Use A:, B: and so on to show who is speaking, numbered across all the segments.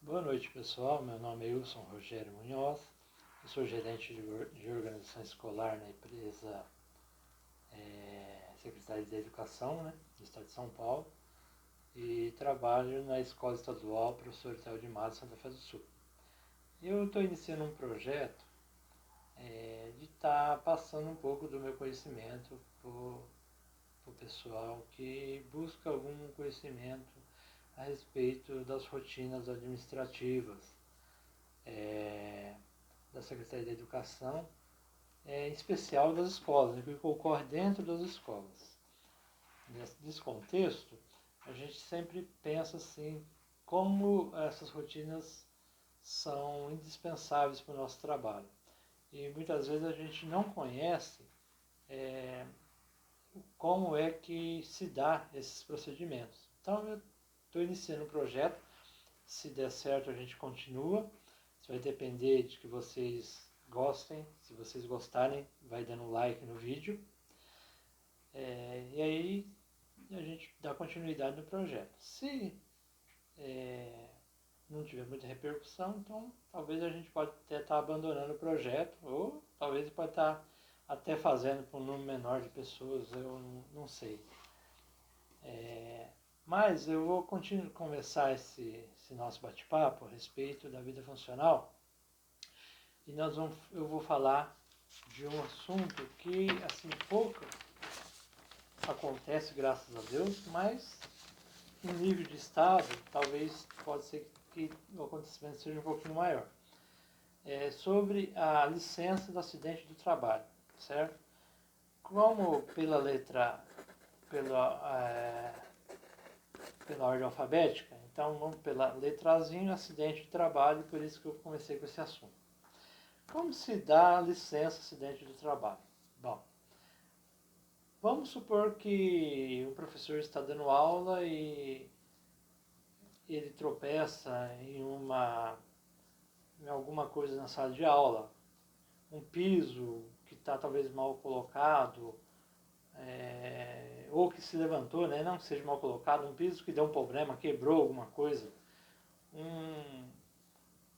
A: Boa noite, pessoal. Meu nome é Wilson Rogério Munhoz. Eu sou gerente de organização escolar na empresa Secretaria de Educação, do Estado de São Paulo, e trabalho na Escola Estadual Professor Théo de Matos, Santa Fé do Sul. Eu estou iniciando um projeto de estar passando um pouco do meu conhecimento para o pessoal que busca algum conhecimento a respeito das rotinas administrativas da Secretaria de Educação, em especial das escolas, que ocorre dentro das escolas. Nesse contexto, a gente sempre pensa assim, como essas rotinas são indispensáveis para o nosso trabalho. E muitas vezes a gente não conhece como é que se dá esses procedimentos. Então eu estou iniciando um projeto, se der certo a gente continua, isso vai depender de que vocês gostem, se vocês gostarem vai dando like no vídeo, e aí a gente dá continuidade no projeto. Se não tiver muita repercussão, então talvez a gente pode até estar abandonando o projeto, ou talvez pode estar até fazendo para um número menor de pessoas, eu não sei. Mas eu vou começar esse nosso bate-papo a respeito da vida funcional, e eu vou falar de um assunto que assim pouco acontece, graças a Deus, mas em nível de estado talvez pode ser que o acontecimento seja um pouquinho maior. Sobre a licença do acidente do trabalho, certo? Como pela ordem alfabética, então vamos pela letrazinha, acidente de trabalho, por isso que eu comecei com esse assunto. Como se dá a licença acidente do trabalho? Bom, vamos supor que o professor está dando aula e ele tropeça em alguma coisa na sala de aula, um piso que está talvez mal colocado, ou que se levantou, não que seja mal colocado, um piso que deu um problema, quebrou alguma coisa,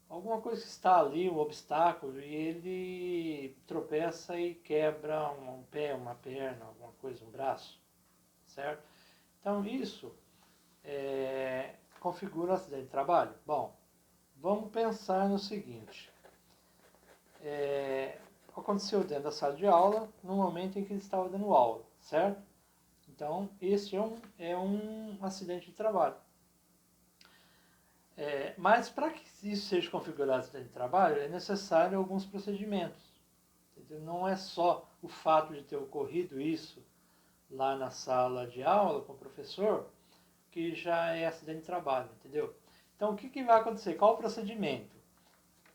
A: alguma coisa que está ali, um obstáculo, e ele tropeça e quebra um pé, uma perna, alguma coisa, um braço, certo? Então isso configura o acidente de trabalho. Bom, vamos pensar no seguinte. Aconteceu dentro da sala de aula, no momento em que ele estava dando aula, certo? Então, esse é um acidente de trabalho. Mas para que isso seja configurado acidente de trabalho, é necessário alguns procedimentos. Entendeu? Não é só o fato de ter ocorrido isso lá na sala de aula com o professor que já é acidente de trabalho, entendeu? Então, o que vai acontecer? Qual o procedimento?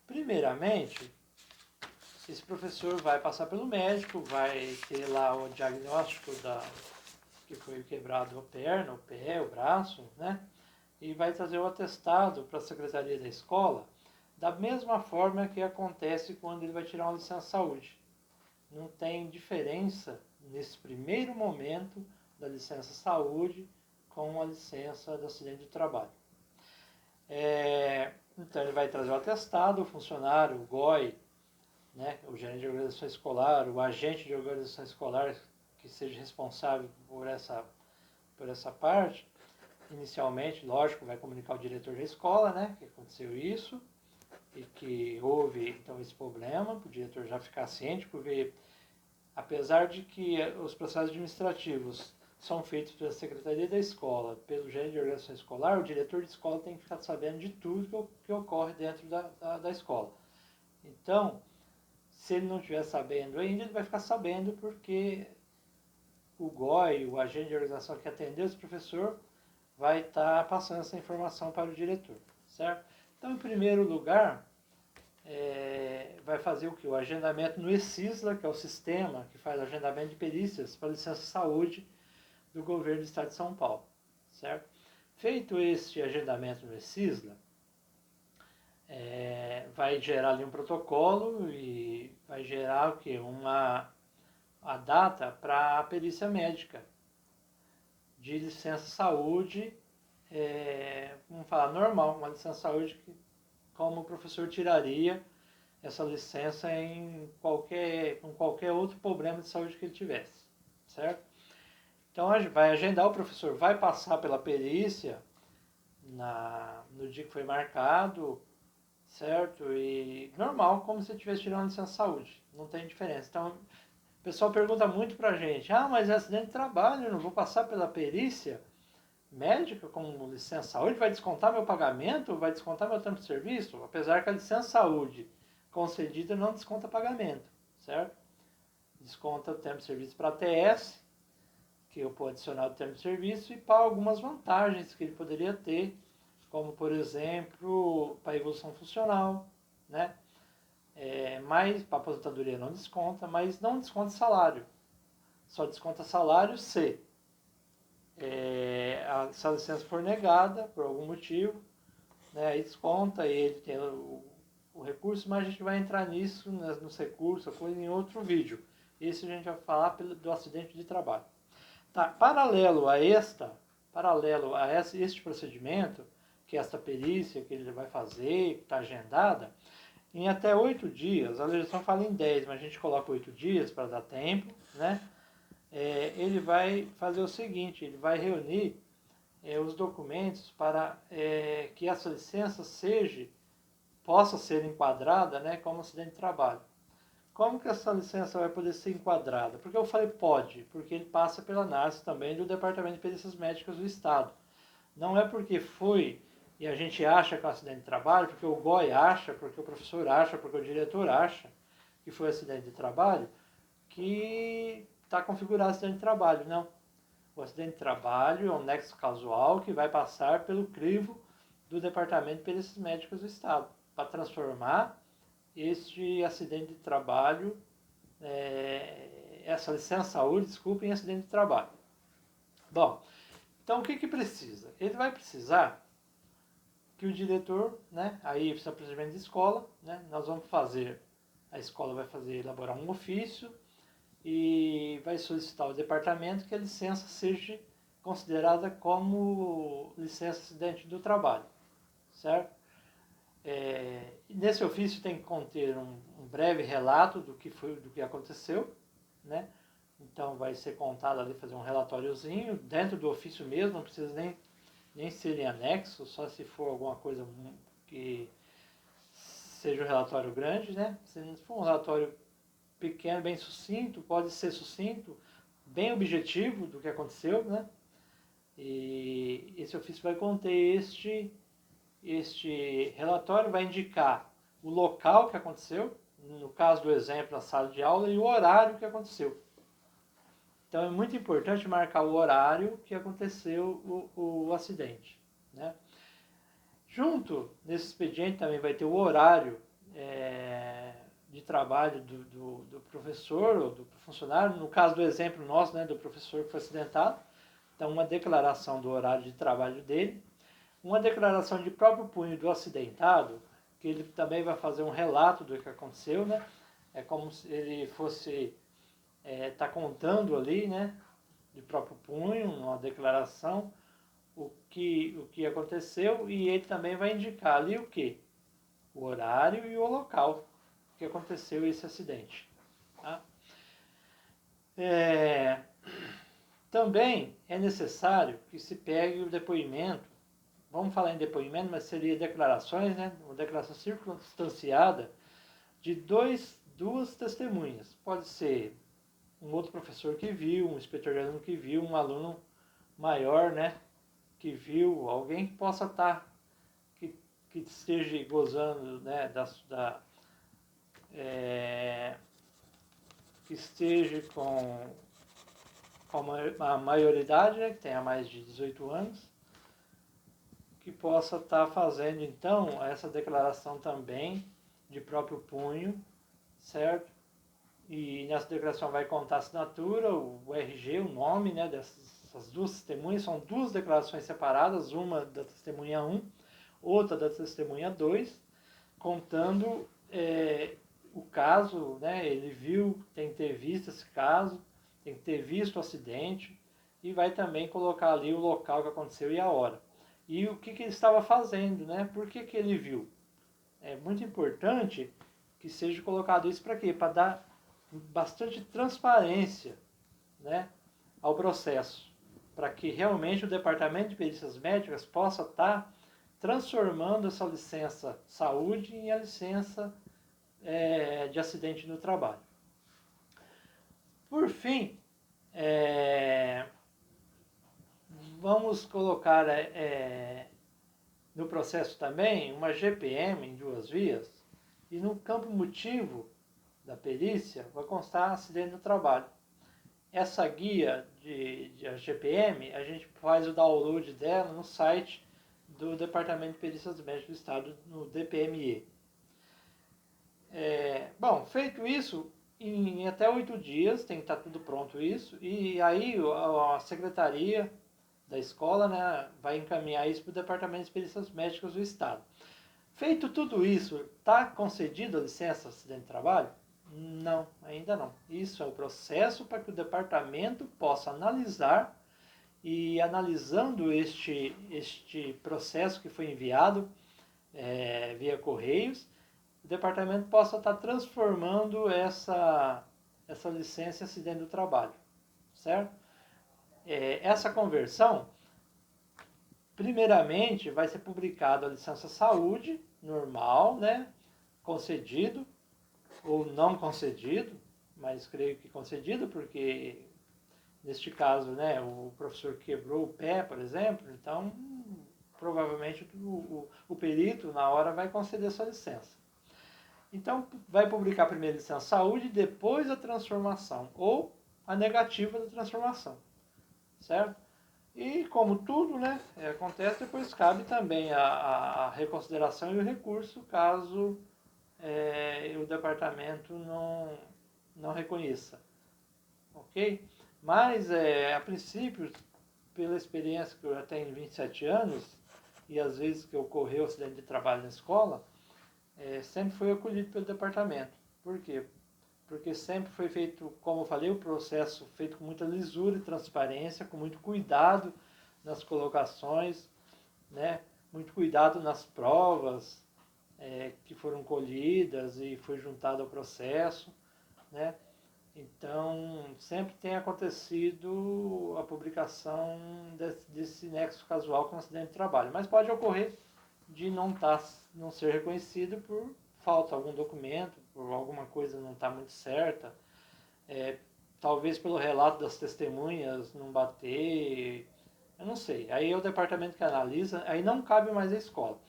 A: Primeiramente, esse professor vai passar pelo médico, vai ter lá o diagnóstico que foi quebrado a perna, o pé, o braço, e vai trazer o atestado para a secretaria da escola, da mesma forma que acontece quando ele vai tirar uma licença saúde. Não tem diferença nesse primeiro momento da licença saúde com a licença do acidente de trabalho. Então ele vai trazer o atestado, o funcionário, o GOI, o gerente de organização escolar, o agente de organização escolar que seja responsável por essa parte. Inicialmente, lógico, vai comunicar o diretor da escola, que aconteceu isso e que houve então esse problema, para o diretor já ficar ciente, porque apesar de que os processos administrativos são feitos pela secretaria da escola, pelo gerente de organização escolar, o diretor de escola tem que ficar sabendo de tudo que ocorre dentro da escola. Então, se ele não estiver sabendo ainda, ele vai ficar sabendo porque o GOI, o agente de organização que atendeu esse professor, vai estar passando essa informação para o diretor, certo? Então, em primeiro lugar, vai fazer o que? O agendamento no ESISLA, que é o sistema que faz agendamento de perícias para licença saúde do governo do estado de São Paulo, certo? Feito este agendamento no ESISLA, vai gerar ali um protocolo e vai gerar o quê? A data para a perícia médica de licença saúde vamos falar, normal, uma licença saúde como o professor tiraria essa licença com qualquer outro problema de saúde que ele tivesse, certo? Então vai agendar, o professor vai passar pela perícia no dia que foi marcado, certo? E normal, como se estivesse tirando licença saúde, não tem diferença. Então, o pessoal pergunta muito pra gente, mas é acidente de trabalho, eu não vou passar pela perícia médica como licença saúde, vai descontar meu pagamento, vai descontar meu tempo de serviço? Apesar que a licença saúde concedida não desconta pagamento, certo? Desconta o tempo de serviço para ATS, que eu posso adicionar o tempo de serviço, e para algumas vantagens que ele poderia ter, como, por exemplo, para a evolução funcional, né? Mas para a aposentadoria não desconta, mas não desconta salário. Só desconta salário se essa licença for negada por algum motivo, né? Aí desconta, e ele tem o recurso, mas a gente vai entrar nisso, nos recursos, coisa em outro vídeo. Esse a gente vai falar do acidente de trabalho. Tá, paralelo a este procedimento, que é esta perícia que ele vai fazer, que está agendada, em até 8 dias, a legislação fala em 10, mas a gente coloca 8 dias para dar tempo, né? Ele vai fazer o seguinte, ele vai reunir os documentos para que essa licença possa ser enquadrada, né, como acidente de trabalho. Como que essa licença vai poder ser enquadrada? Porque eu falei pode, porque ele passa pela análise também do Departamento de Perícias Médicas do Estado. Não é porque foi e a gente acha que é um acidente de trabalho, porque o GOI acha, porque o professor acha, porque o diretor acha que foi acidente de trabalho, que está configurado acidente de trabalho. Não. O acidente de trabalho é um nexo casual que vai passar pelo crivo do Departamento de Perícias Médicas do Estado, para transformar este acidente de trabalho, essa licença saúde, desculpa, em acidente de trabalho. Bom, então o que precisa? Ele vai precisar que o diretor, né, aí precisa de procedimento de escola, né, nós vamos fazer, a escola vai elaborar um ofício e vai solicitar ao departamento que a licença seja considerada como licença acidente do trabalho, certo? Nesse ofício tem que conter um breve relato do que aconteceu, né? Então vai ser contado ali, fazer um relatóriozinho dentro do ofício mesmo, não precisa nem ser em anexo, só se for alguma coisa que seja um relatório grande, né? Se for um relatório pequeno, bem sucinto, pode ser sucinto, bem objetivo do que aconteceu, né? E esse ofício vai conter este relatório, vai indicar o local que aconteceu, no caso do exemplo, a sala de aula, e o horário que aconteceu. Então é muito importante marcar o horário que aconteceu o acidente, né? Junto nesse expediente também vai ter o horário de trabalho do professor ou do funcionário, no caso do exemplo nosso, né, do professor que foi acidentado. Então, uma declaração do horário de trabalho dele, uma declaração de próprio punho do acidentado, que ele também vai fazer um relato do que aconteceu, né? É como se ele fosse tá contando ali, né, de próprio punho, uma declaração, o que aconteceu, e ele também vai indicar ali o que? O horário e o local que aconteceu esse acidente. Tá? Também é necessário que se pegue o depoimento, vamos falar em depoimento, mas seria declarações, né? Uma declaração circunstanciada de duas testemunhas. Pode ser um outro professor que viu, um inspetor de aluno que viu, um aluno maior, né, que viu, alguém que possa estar, que esteja gozando, né, que esteja com a maioridade, né, que tenha mais de 18 anos, que possa estar fazendo, então, essa declaração também de próprio punho, certo? E nessa declaração vai contar a assinatura, o RG, o nome, né, dessas duas testemunhas. São duas declarações separadas, uma da testemunha 1, outra da testemunha 2, contando o caso, né, ele viu, tem que ter visto esse caso, tem que ter visto o acidente, e vai também colocar ali o local que aconteceu e a hora. e o que ele estava fazendo, né? Por que ele viu? É muito importante que seja colocado isso para quê? Para dar bastante transparência, né, ao processo, para que realmente o Departamento de Perícias Médicas possa estar transformando essa licença saúde em a licença de acidente no trabalho. Por fim, vamos colocar no processo também uma GPM em 2 vias, e no campo motivo da perícia vai constar acidente no trabalho. Essa guia de GPM, a gente faz o download dela no site do Departamento de Perícias Médicas do Estado, no DPME. Bom, feito isso, em até 8 dias tem que estar tudo pronto isso, e aí a secretaria da escola, né, vai encaminhar isso para o Departamento de Perícias Médicas do Estado. Feito tudo isso, está concedida a licença de acidente de trabalho? Não, ainda não. Isso é o processo para que o departamento possa analisar, e analisando este processo que foi enviado via Correios, o departamento possa estar transformando essa licença em acidente do trabalho, certo? Essa conversão, primeiramente, vai ser publicada a licença saúde normal, né, concedido ou não concedido, mas creio que concedido, porque neste caso, né, o professor quebrou o pé, por exemplo, então provavelmente o perito na hora vai conceder sua licença. Então vai publicar primeiro a licença saúde, depois a transformação, ou a negativa da transformação, certo? E como tudo, né, acontece, depois cabe também a reconsideração e o recurso, caso o departamento não reconheça, ok? Mas, a princípio, pela experiência que eu já tenho 27 anos, e às vezes que ocorreu acidente de trabalho na escola, sempre foi acolhido pelo departamento. Por quê? Porque sempre foi feito, como eu falei, o processo feito com muita lisura e transparência, com muito cuidado nas colocações, né? Muito cuidado nas provas que foram colhidas e foi juntado ao processo, né? Então, sempre tem acontecido a publicação desse nexo casual com acidente de trabalho. Mas pode ocorrer de não ser reconhecido por falta algum documento, por alguma coisa não estar muito certa, talvez pelo relato das testemunhas não bater, eu não sei. Aí é o departamento que analisa, aí não cabe mais a escola.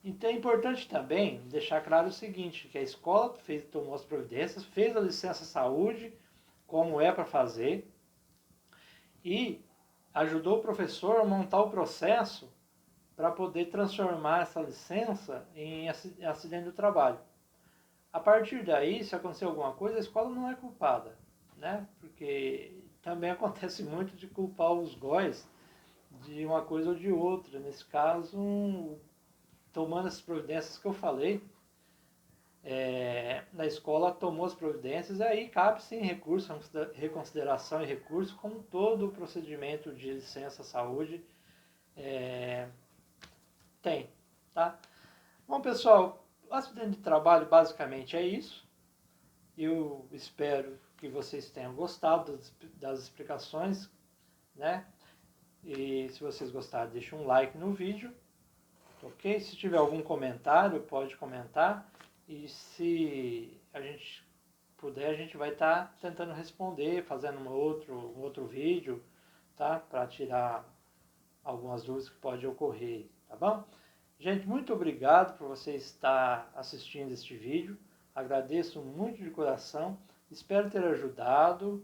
A: Então é importante também deixar claro o seguinte, que a escola tomou as providências, fez a licença saúde, como é para fazer, e ajudou o professor a montar o processo para poder transformar essa licença em acidente do trabalho. A partir daí, se acontecer alguma coisa, a escola não é culpada, né? Porque também acontece muito de culpar os GOIs de uma coisa ou de outra. Nesse caso, tomando as providências que eu falei, na escola tomou as providências, aí cabe sim recurso, reconsideração e recurso, como todo o procedimento de licença saúde tem, tá? Bom, pessoal, o acidente de trabalho basicamente é isso. Eu espero que vocês tenham gostado das explicações, né? E se vocês gostaram, deixe um like no vídeo, ok? Se tiver algum comentário, pode comentar. E se a gente puder, a gente vai estar tentando responder, fazendo um outro vídeo, tá? Para tirar algumas dúvidas que podem ocorrer, tá bom? Gente, muito obrigado por você estar assistindo este vídeo. Agradeço muito de coração. Espero ter ajudado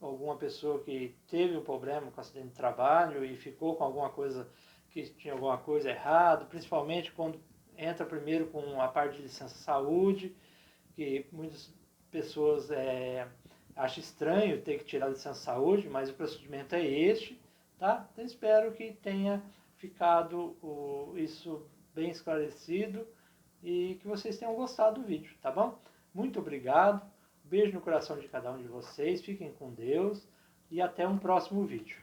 A: alguma pessoa que teve um problema com acidente de trabalho e ficou com alguma coisa, que tinha alguma coisa errada, principalmente quando entra primeiro com a parte de licença saúde, que muitas pessoas acham estranho ter que tirar a licença saúde, mas o procedimento é este, tá? Então espero que tenha ficado isso bem esclarecido e que vocês tenham gostado do vídeo, tá bom? Muito obrigado, beijo no coração de cada um de vocês, fiquem com Deus e até um próximo vídeo.